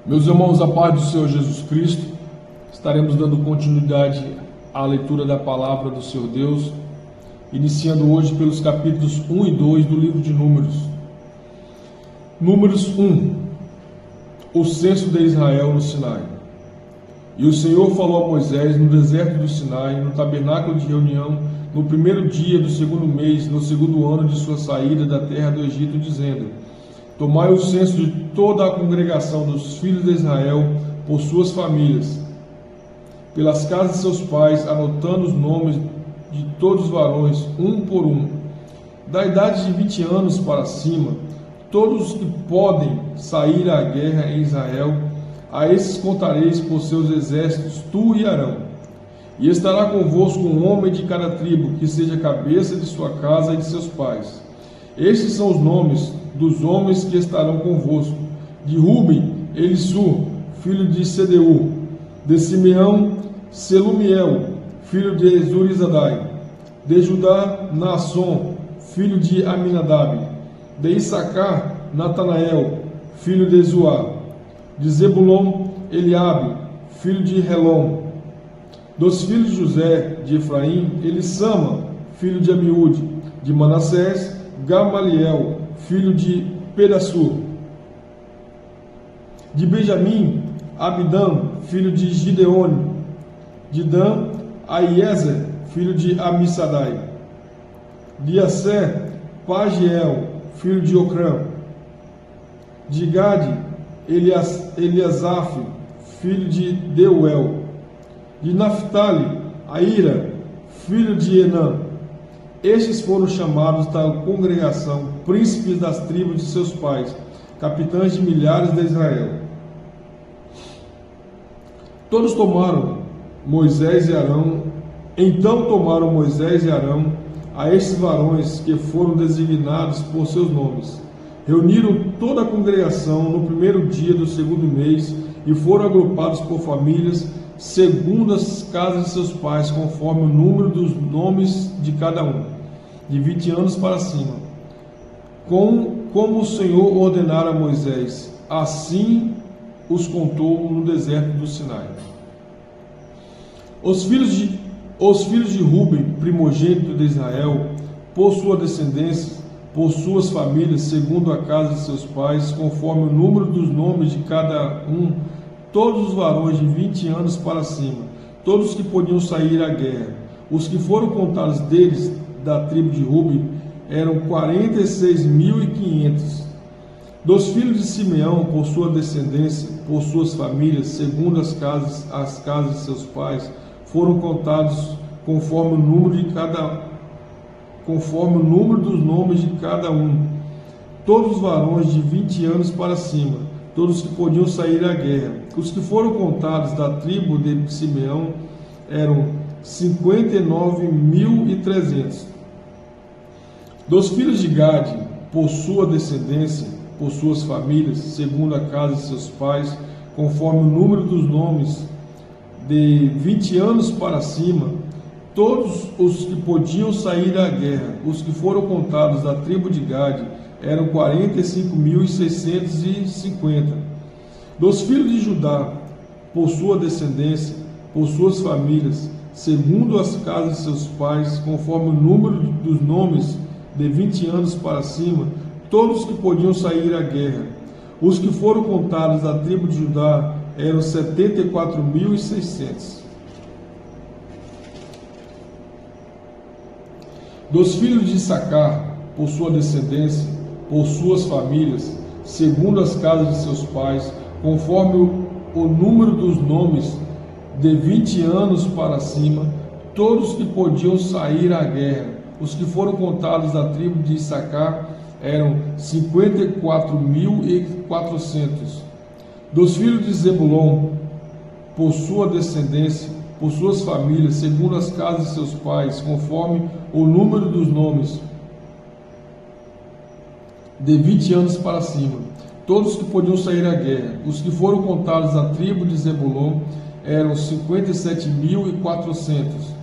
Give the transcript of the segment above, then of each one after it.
Meus irmãos, a paz do Senhor Jesus Cristo, estaremos dando continuidade à leitura da palavra do Senhor Deus, iniciando hoje pelos capítulos 1 e 2 do livro de Números. Números 1, o censo de Israel no Sinai. E o Senhor falou a Moisés no deserto do Sinai, no tabernáculo de reunião, no primeiro dia do segundo mês, no segundo ano de sua saída da terra do Egito, dizendo: Tomai o censo de toda a congregação dos filhos de Israel por suas famílias, pelas casas de seus pais, anotando os nomes de todos os varões, um por um, da idade de 20 anos para cima, todos os que podem sair à guerra em Israel. A esses contareis por seus exércitos, tu e Arão. E estará convosco um homem de cada tribo, que seja cabeça de sua casa e de seus pais. Estes são os nomes dos homens que estarão convosco: de Ruben, Elisur, filho de Sedeur; de Simeão, Selumiel, filho de Zurizadai; de Judá, Naasson, filho de Aminadab; de Issacar, Natanael, filho de Zuá; de Zebulon, Eliabe, filho de Helom; dos filhos de José, de Efraim, Elissama, filho de Amiúde; de Manassés, Gamaliel, filho de Pedassur; de Benjamim, Abidã, filho de Gideone; de Dan, Aiezer, filho de Amissadai; de Asser, Pagiel, filho de Ocrã; de Gade, Eliasaf, filho de Deuel; de Naphtali, Aira, filho de Enã. Estes foram chamados da congregação, príncipes das tribos de seus pais, capitães de milhares de Israel. Todos tomaram Moisés e Arão. Então tomaram Moisés e Arão a estes varões que foram designados por seus nomes. Reuniram toda a congregação no primeiro dia do segundo mês e foram agrupados por famílias, segundo as casas de seus pais, conforme o número dos nomes de cada um, de 20 anos para cima, como o Senhor ordenara a Moisés. Assim os contou no deserto do Sinai. Os filhos de Ruben, primogênito de Israel, por sua descendência, por suas famílias, segundo a casa de seus pais, conforme o número dos nomes de cada um, todos os varões de 20 anos para cima, todos que podiam sair à guerra. Os que foram contados deles, da tribo de Ruben, eram 46.500. Dos filhos de Simeão, por sua descendência, por suas famílias, segundo as casas de seus pais, foram contados conforme o número dos nomes de cada um, todos os varões de 20 anos para cima, todos que podiam sair à guerra. Os que foram contados da tribo de Simeão eram 59.300. Dos filhos de Gade, por sua descendência, por suas famílias, segundo a casa de seus pais, conforme o número dos nomes, de 20 anos para cima, todos os que podiam sair à guerra. Os que foram contados da tribo de Gade eram 45.650. Dos filhos de Judá, por sua descendência, por suas famílias, segundo as casas de seus pais, conforme o número dos nomes, de 20 anos para cima, todos que podiam sair à guerra. Os que foram contados da tribo de Judá eram 74.600. Dos filhos de Issacar, por sua descendência, por suas famílias, segundo as casas de seus pais, conforme o número dos nomes, de 20 anos para cima, todos que podiam sair à guerra. Os que foram contados da tribo de Issacar eram 54.400. Dos filhos de Zebulon, por sua descendência, por suas famílias, segundo as casas de seus pais, conforme o número dos nomes, de 20 anos para cima, todos que podiam sair à guerra. Os que foram contados da tribo de Zebulon eram 57.400.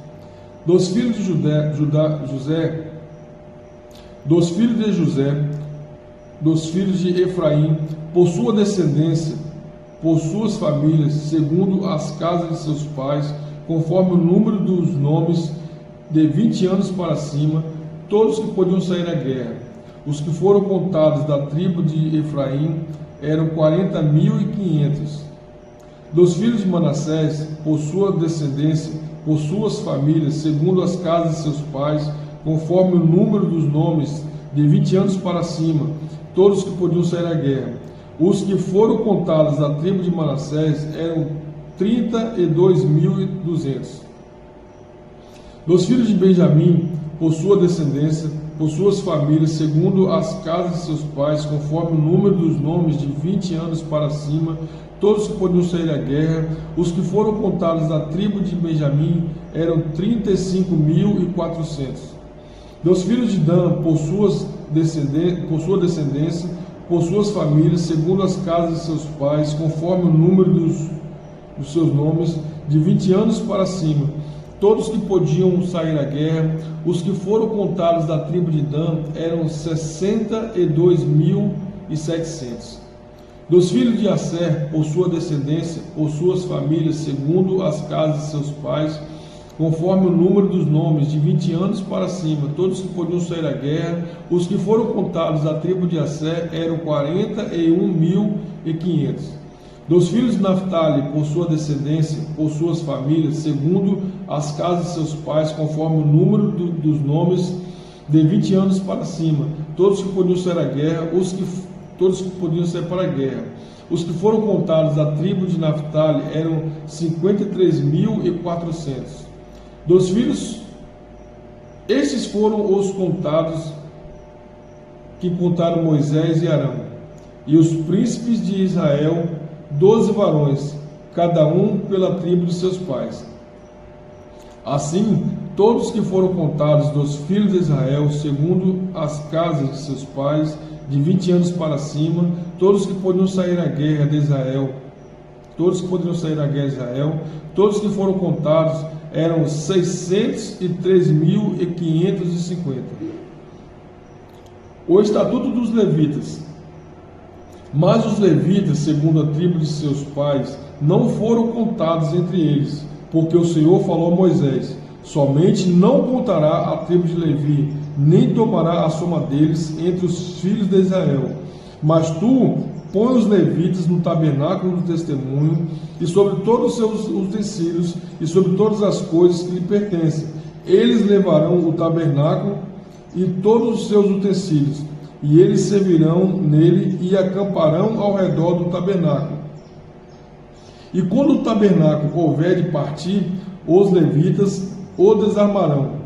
Dos filhos de José, dos filhos de Efraim, por sua descendência, por suas famílias, segundo as casas de seus pais, conforme o número dos nomes, de 20 anos para cima, todos que podiam sair à guerra. Os que foram contados da tribo de Efraim eram 40.500. Dos filhos de Manassés, por sua descendência, por suas famílias, segundo as casas de seus pais, conforme o número dos nomes, de 20 anos para cima, todos que podiam sair à guerra. Os que foram contados da tribo de Manassés eram 32.200. Dos filhos de Benjamim, por sua descendência, por suas famílias, segundo as casas de seus pais, conforme o número dos nomes, de 20 anos para cima, todos que podiam sair à guerra. Os que foram contados da tribo de Benjamim eram 35.400. Dos filhos de Dan, por sua descendência, por suas famílias, segundo as casas de seus pais, conforme o número dos seus nomes, de 20 anos para cima, todos que podiam sair à guerra. Os que foram contados da tribo de Dan eram 62.700. Dos filhos de Asser, por sua descendência, por suas famílias, segundo as casas de seus pais, conforme o número dos nomes, de 20 anos para cima, todos que podiam sair à guerra. Os que foram contados da tribo de Asser eram 41.500. Dos filhos de Naphtali, por sua descendência, por suas famílias, segundo as casas de seus pais, conforme o número dos nomes, de 20 anos para cima, todos que podiam sair à guerra, todos que podiam sair para a guerra. Os que foram contados da tribo de Naphtali eram 53.400. Dos filhos, estes foram os contados que contaram Moisés e Arão, e os príncipes de Israel, 12 varões, cada um pela tribo de seus pais. Assim, todos que foram contados dos filhos de Israel, segundo as casas de seus pais, de 20 anos para cima, todos que podiam sair à guerra de Israel, todos que foram contados eram 603.550. O estatuto dos levitas. Mas os levitas, segundo a tribo de seus pais, não foram contados entre eles, porque o Senhor falou a Moisés: somente não contará a tribo de Levi, nem tomará a soma deles entre os filhos de Israel. Mas tu põe os levitas no tabernáculo do testemunho, e sobre todos os seus utensílios, e sobre todas as coisas que lhe pertencem. Eles levarão o tabernáculo e todos os seus utensílios, e eles servirão nele e acamparão ao redor do tabernáculo. E quando o tabernáculo houver de partir, os levitas o desarmarão.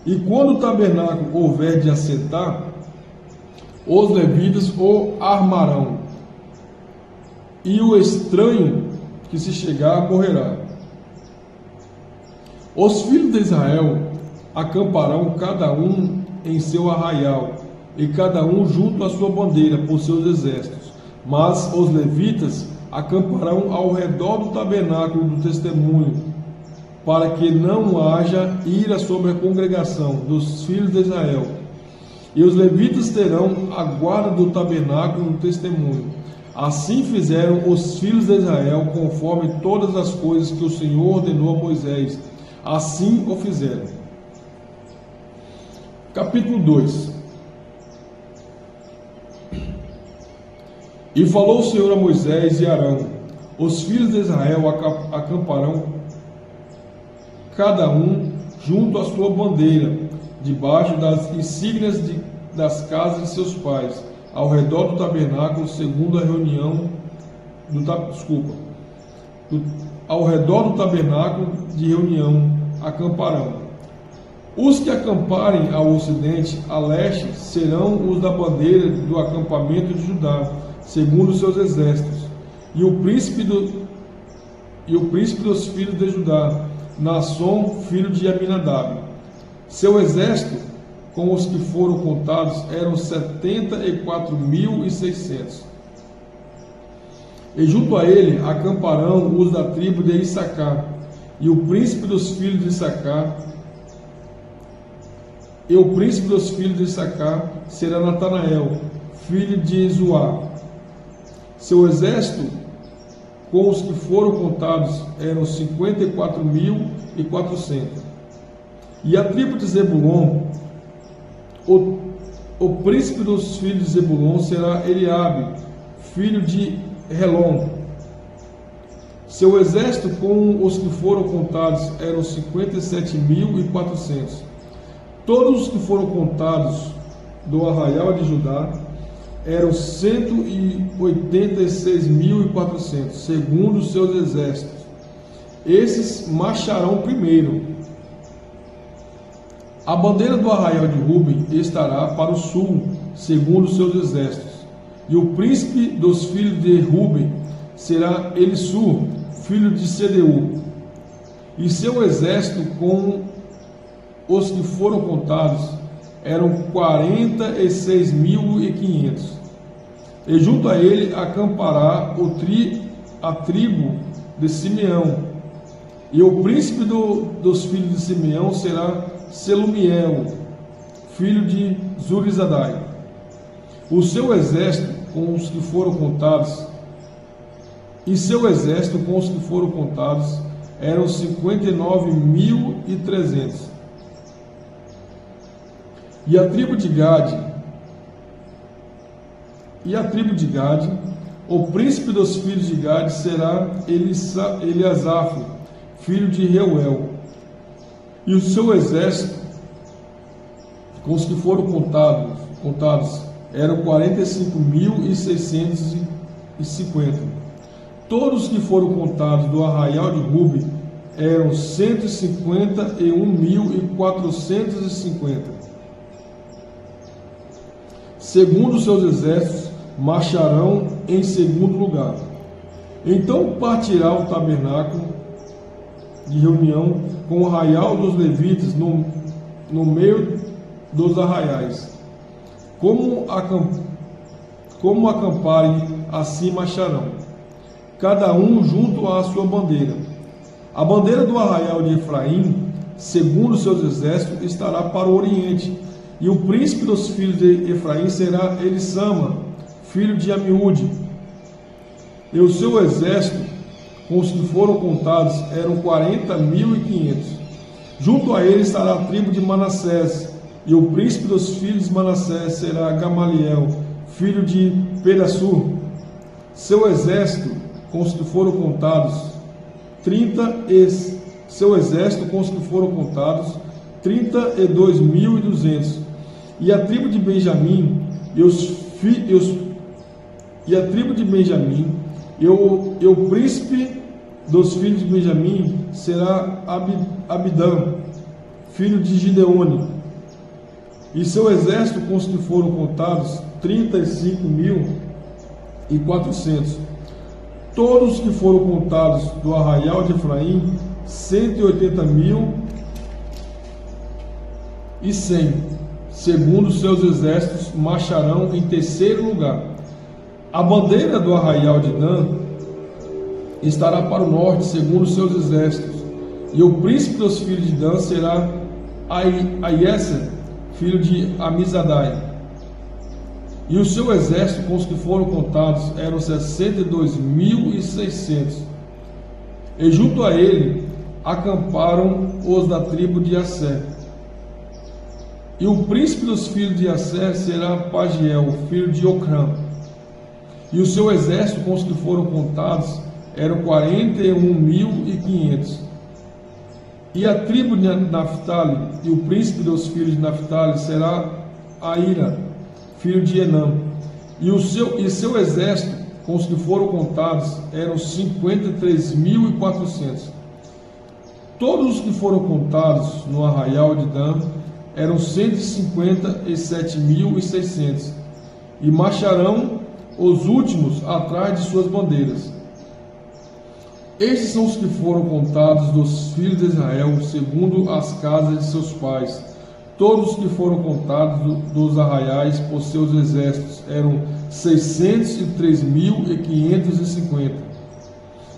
E quando o tabernáculo houver de assentar, os levitas o armarão. E o estranho que se chegar morrerá. Os filhos de Israel acamparão cada um em seu arraial, e cada um junto à sua bandeira por seus exércitos. Mas os levitas acamparão ao redor do tabernáculo do testemunho, para que não haja ira sobre a congregação dos filhos de Israel. E os levitas terão a guarda do tabernáculo do testemunho. Assim fizeram os filhos de Israel, conforme todas as coisas que o Senhor ordenou a Moisés. Assim o fizeram. Capítulo 2. E falou o Senhor a Moisés e Arão: os filhos de Israel acamparão cada um junto à sua bandeira, debaixo das insígnias das casas de seus pais, ao redor do tabernáculo, segundo a reunião ao redor do tabernáculo de reunião acamparão. Os que acamparem ao ocidente, a leste, serão os da bandeira do acampamento de Judá, segundo os seus exércitos, e o príncipe dos filhos de Judá, Naasson, filho de Aminadab. Seu exército, com os que foram contados, eram 74.600. E junto a ele acamparão os da tribo de Issacar, e o príncipe dos filhos de Issacar, será Natanael, filho de Zuá. Seu exército com os que foram contados eram 54.400. E a tribo de Zebulon, o príncipe dos filhos de Zebulon será Eliabe, filho de Helon. Seu exército com os que foram contados eram 57.400. Todos os que foram contados do arraial de Judá eram 186.400, segundo os seus exércitos. Esses marcharão primeiro. A bandeira do arraial de Ruben estará para o sul, segundo os seus exércitos. E o príncipe dos filhos de Ruben será Elisur, filho de Sedeu. E seu exército com os que foram contados eram 46.500. E junto a ele acampará a tribo de Simeão. E o príncipe dos filhos de Simeão será Selumiel, filho de Zurizadai. O seu exército com os que foram contados, eram 59.300. E a tribo de Gade, o príncipe dos filhos de Gade será Eliasaf, filho de Reuel. E o seu exército, com os que foram contados eram 45.650. Todos os que foram contados do arraial de Ruben eram 151.450. Segundo os seus exércitos, marcharão em segundo lugar. Então partirá o tabernáculo de reunião com o arraial dos levitas no meio dos arraiais. Como acamparem, assim marcharão, cada um junto à sua bandeira. A bandeira do arraial de Efraim, segundo os seus exércitos, estará para o oriente, e o príncipe dos filhos de Efraim será Elissama, filho de Amiúde. E o seu exército, com os que foram contados, eram 40.500. Junto a ele estará a tribo de Manassés, e o príncipe dos filhos de Manassés será Gamaliel, filho de Pedassur. Seu exército, com os que foram contados, 32.200. E a tribo de Benjamim, e o príncipe dos filhos de Benjamim será Abidã, filho de Gideone. E seu exército, com os que foram contados, 35.400. Todos os que foram contados do arraial de Efraim, 180.100. Segundo os seus exércitos, marcharão em terceiro lugar. A bandeira do arraial de Dan estará para o norte, segundo os seus exércitos. E o príncipe dos filhos de Dan será Aiéser, filho de Amizadai. E o seu exército, com os que foram contados, eram 62.600. E junto a ele acamparam os da tribo de Assé. E o príncipe dos filhos de Assé será Pagiel, filho de Ocrã. E o seu exército, com os que foram contados, eram 41.500. E a tribo de Naphtali, e o príncipe dos filhos de Naphtali será Aira, filho de Enã. E seu exército, com os que foram contados, eram 53.400. Todos os que foram contados no arraial de Dan eram 157.600. E marcharão os últimos atrás de suas bandeiras. Estes são os que foram contados dos filhos de Israel, segundo as casas de seus pais. Todos os que foram contados dos arraiais por seus exércitos eram 603.550.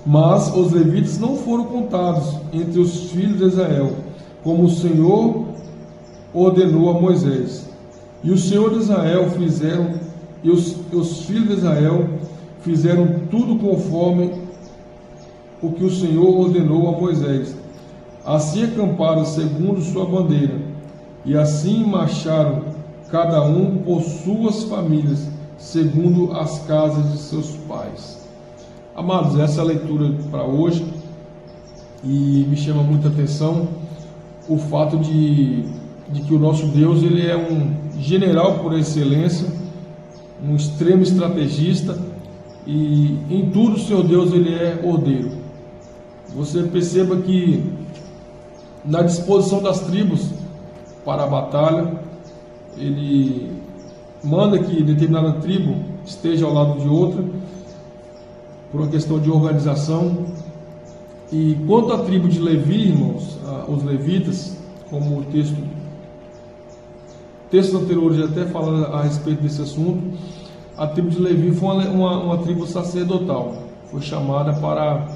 Mas os levitas não foram contados entre os filhos de Israel, como o Senhor ordenou a Moisés. E o Senhor de Israel fizeram, e os filhos de Israel fizeram tudo conforme o que o Senhor ordenou a Moisés. Assim acamparam segundo sua bandeira, e assim marcharam cada um por suas famílias, segundo as casas de seus pais. Amados, essa é a leitura para hoje, e me chama muita atenção o fato de que o nosso Deus, ele é um general por excelência, um extremo estrategista, e em tudo o Senhor Deus, ele é ordeiro. Você perceba que na disposição das tribos para a batalha, ele manda que determinada tribo esteja ao lado de outra, por uma questão de organização. E quanto à tribo de Levi, irmãos, os levitas, como o textos anteriores já até falam a respeito desse assunto, a tribo de Levi foi uma tribo sacerdotal, foi chamada para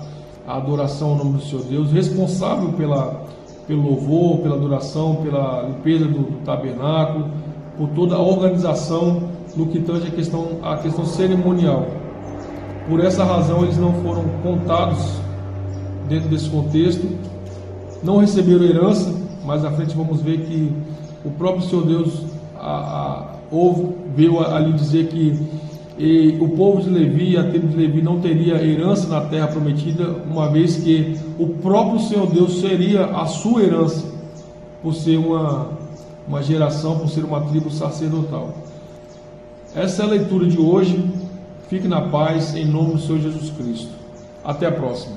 a adoração ao nome do Senhor Deus, responsável pelo louvor, pela adoração, pela limpeza do tabernáculo, por toda a organização no que tange a questão cerimonial. Por essa razão eles não foram contados dentro desse contexto, não receberam herança. Mais à frente vamos ver que o próprio Senhor Deus veio ali dizer que o povo de Levi, a tribo de Levi, não teria herança na terra prometida, uma vez que o próprio Senhor Deus seria a sua herança, por ser uma geração, por ser uma tribo sacerdotal. Essa é a leitura de hoje. Fique na paz, em nome do Senhor Jesus Cristo. Até a próxima.